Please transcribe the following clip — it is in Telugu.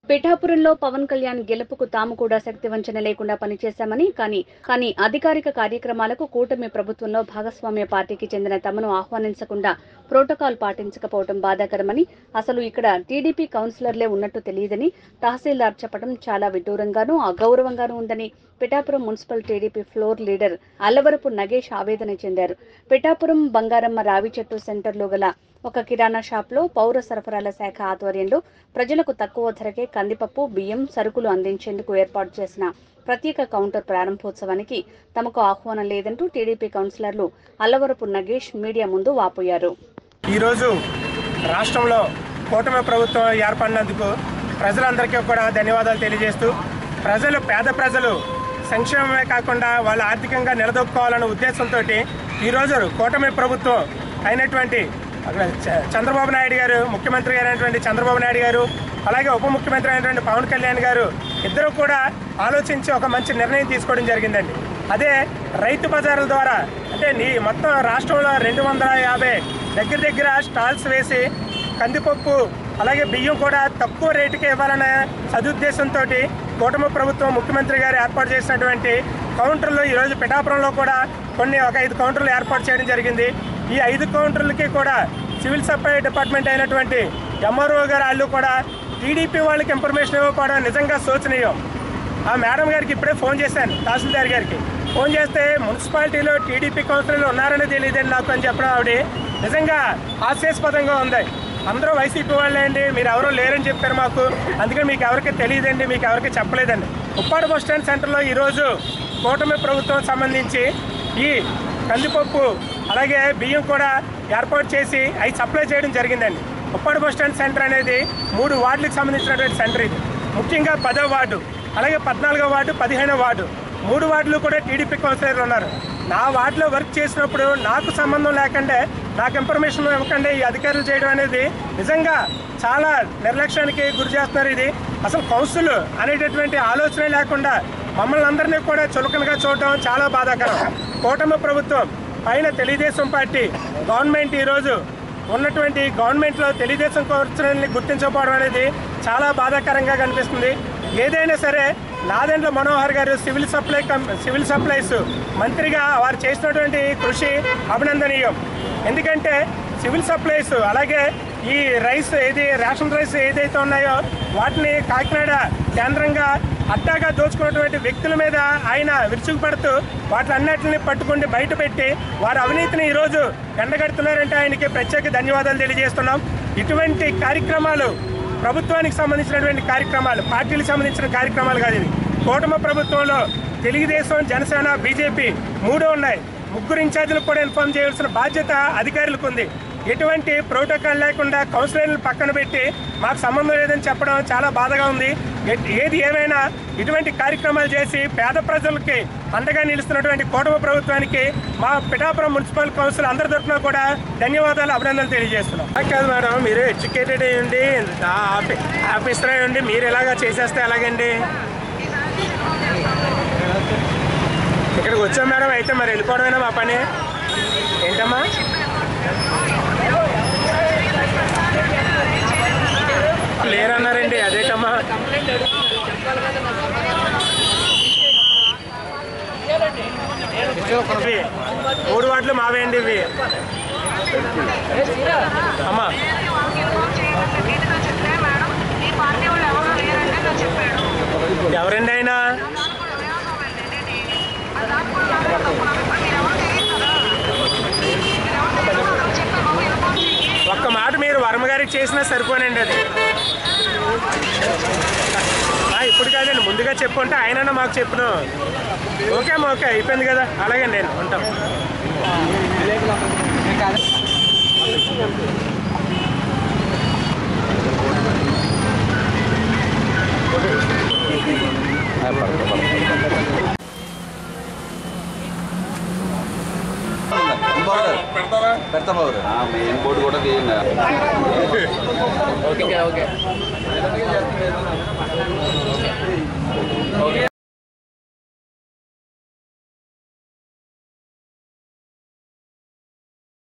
పిఠాపురంలో పవన్ కళ్యాణ్ గెలుపుకు తాము కూడా శక్తి వంచన లేకుండా పనిచేశామని కానీ అధికారిక కార్యక్రమాలకు కూటమి ప్రభుత్వంలో భాగస్వామ్య పార్టీకి చెందిన తమను ఆహ్వానించకుండా ప్రోటోకాల్ పాటించకపోవడం బాధాకరమని, అసలు ఇక్కడ టీడీపీ కౌన్సిలర్లే ఉన్నట్టు తెలియదని తహసీల్దార్ చెప్పడం చాలా విడ్డూరంగానూ అగౌరవంగానూ ఉందని Pithapuram municipal TDP floor leader Allavarapu Nagesh ఆవేదన చెందారు. పిఠాపురం బంగారమ్మ రావి చెట్టు సెంటర్లో గల ఒక కిరాణా షాప్లో పౌర సరఫరాల శాఖ ఆధ్వర్యంలో ప్రజలకు తక్కువ ధరకే కందిపప్పు, బియ్యం, సరుకులు అందించేందుకు ఏర్పాటు చేసిన ప్రత్యేక కౌంటర్ ప్రారంభోత్సవానికి తమకు ఆహ్వానం లేదంటూ టీడీపీ కౌన్సిలర్లు అల్లవరపు నగేష్ మీడియా ముందు వాపోయారు. ఈరోజు రాష్ట్రంలో కూటమి ప్రభుత్వం ఏర్పడినందుకు ప్రజలందరికీ కూడా ధన్యవాదాలు తెలియజేస్తూ, పేద ప్రజలు సంక్షేమమే కాకుండా వాళ్ళు ఆర్థికంగా నిలదొక్కుకోవాలనే ఉద్దేశంతో ఈరోజు కూటమి ప్రభుత్వం అయినటువంటి చంద్రబాబు నాయుడు గారు, ముఖ్యమంత్రి అయినటువంటి చంద్రబాబు నాయుడు గారు, అలాగే ఉప ముఖ్యమంత్రి అయినటువంటి పవన్ కళ్యాణ్ గారు ఇద్దరు కూడా ఆలోచించి ఒక మంచి నిర్ణయం తీసుకోవడం జరిగిందండి. అదే రైతు బజార్ల ద్వారా అంటే మొత్తం రాష్ట్రంలో 250 దగ్గర స్టాల్స్ వేసి కందిపప్పు అలాగే బియ్యం కూడా తక్కువ రేటుకి ఇవ్వాలనే సదుద్దేశంతో కూటమి ప్రభుత్వం ముఖ్యమంత్రి గారు ఏర్పాటు చేసినటువంటి కౌంటర్లు ఈరోజు పిఠాపురంలో కూడా ఒక 5 కౌంటర్లు ఏర్పాటు చేయడం జరిగింది. ఈ 5 కౌంటర్లకి కూడా సివిల్ సప్లై డిపార్ట్మెంట్ అయినటువంటి ఎంఆర్ఓ గారు వాళ్ళు కూడా టీడీపీ వాళ్ళకి ఇన్ఫర్మేషన్ ఇవ్వకపోవడం నిజంగా శోచనీయం. ఆ మేడం గారికి ఇప్పుడే ఫోన్ చేశాను, తహసీల్దార్ గారికి ఫోన్ చేస్తే మున్సిపాలిటీలో టీడీపీ కౌన్సిలర్లు ఉన్నారని తెలియదండి నాకు అని చెప్పడం ఆవిడ నిజంగా హాస్యాస్పదంగా ఉంది. అందరూ వైసీపీ వాళ్ళే అండి, మీరు ఎవరూ లేరని చెప్పారు మాకు, అందుకని మీకు ఎవరికి తెలియదండి, మీకు ఎవరికి చెప్పలేదండి. ఉప్పాడ బస్ స్టాండ్ సెంటర్లో ఈరోజు కూటమి ప్రభుత్వం సంబంధించి ఈ కందిపప్పు అలాగే బియ్యం కూడా ఏర్పాటు చేసి అవి సప్లై చేయడం జరిగిందండి. ఉప్పాడ బస్ స్టాండ్ సెంటర్ అనేది 3 వార్డులకు సంబంధించినటువంటి సెంటర్. ఇది ముఖ్యంగా 10వ వార్డు అలాగే 14వ వార్డు 15వ వార్డు 3 వార్డులు కూడా టీడీపీ కౌన్సిలర్లు ఉన్నారు. నా వార్డులో వర్క్ చేసినప్పుడు నాకు సంబంధం లేకుండా నాకు ఇన్ఫర్మేషన్ ఇవ్వకుండా ఈ అధికారులు చేయడం అనేది నిజంగా చాలా నిర్లక్ష్యానికి గురి చేస్తున్నారు. ఇది అసలు కౌన్సిల్ అనేటటువంటి ఆలోచనే లేకుండా మమ్మల్ని అందరినీ కూడా చులకనగా చూడటం చాలా బాధాకరం. కూటమి ప్రభుత్వం పైన తెలుగుదేశం పార్టీ గవర్నమెంట్ ఈరోజు ఉన్నటువంటి గవర్నమెంట్లో తెలుగుదేశం కౌన్సిలర్ని గుర్తించకపోవడం అనేది చాలా బాధాకరంగా కనిపిస్తుంది. ఏదైనా సరే నాదెండ్ల మనోహర్ గారు సివిల్ సప్లైస్ మంత్రిగా వారు చేసినటువంటి కృషి అభినందనీయం. ఎందుకంటే సివిల్ సప్లైస్ అలాగే ఈ రేషన్ రైస్ ఏదైతే ఉన్నాయో వాటిని కాకినాడ కేంద్రంగా అడ్డాగా దోచుకున్నటువంటి వ్యక్తుల మీద ఆయన విరుచుకుపడుతూ వాటిలన్నిటిని పట్టుకుండి బయటపెట్టి వారి అవినీతిని ఈరోజు ఎండగడుతున్నారంటే ఆయనకి ప్రత్యేక ధన్యవాదాలు తెలియజేస్తున్నాం. ఇటువంటి కార్యక్రమాలు ప్రభుత్వానికి సంబంధించినటువంటి కార్యక్రమాలు, పార్టీలకు సంబంధించిన కార్యక్రమాలు కాదు. ఇది కూటమి ప్రభుత్వంలో తెలుగుదేశం, జనసేన, బీజేపీ 3 ఉన్నాయి. 3 ఇన్ఛార్జీలకు కూడా ఇన్ఫార్మ్ చేయాల్సిన బాధ్యత అధికారులకు ఉంది. ఎటువంటి ప్రోటోకాల్ లేకుండా కౌన్సిలర్లను పక్కన పెట్టి మాకు సంబంధం లేదని చెప్పడం చాలా బాధగా ఉంది. ఏది ఏమైనా ఇటువంటి కార్యక్రమాలు చేసి పేద ప్రజలకి అండగా నిలుస్తున్నటువంటి కూటమి ప్రభుత్వానికి మా పిఠాపురం మున్సిపల్ కౌన్సిల్ అందరి తరఫున కూడా ధన్యవాదాలు, అభినందనలు తెలియజేస్తున్నాం. కాదు మేడం, మీరు ఎడ్యుకేటెడ్ అయ్యండి, ఆఫీసర్ అయ్యండి, మీరు ఇలాగా చేసేస్తే ఎలాగండి? ఇక్కడికి వచ్చాం మేడం, అయితే మరి వెళ్ళిపోవడమేనా మా పని? ఏంటమ్మా లేరన్నారండి, అదేటమ్మా? 3 వార్డులు మావేయండి ఇవి అమ్మా. ఎవరండి ఆయన? ఒక్క మాట మీరు వర్మ గారికి చేసినా సరిపోనండి. అది ఇప్పుడు కాదండి, ముందుగా చెప్పుంటే ఆయనన్నా మాకు చెప్పును. ఓకే అమ్మా, ఓకే అయిపోయింది కదా, అలాగే నేను ఉంటాం. మెయిన్ బోర్డు కూడా తీయండి. Okay okay okay.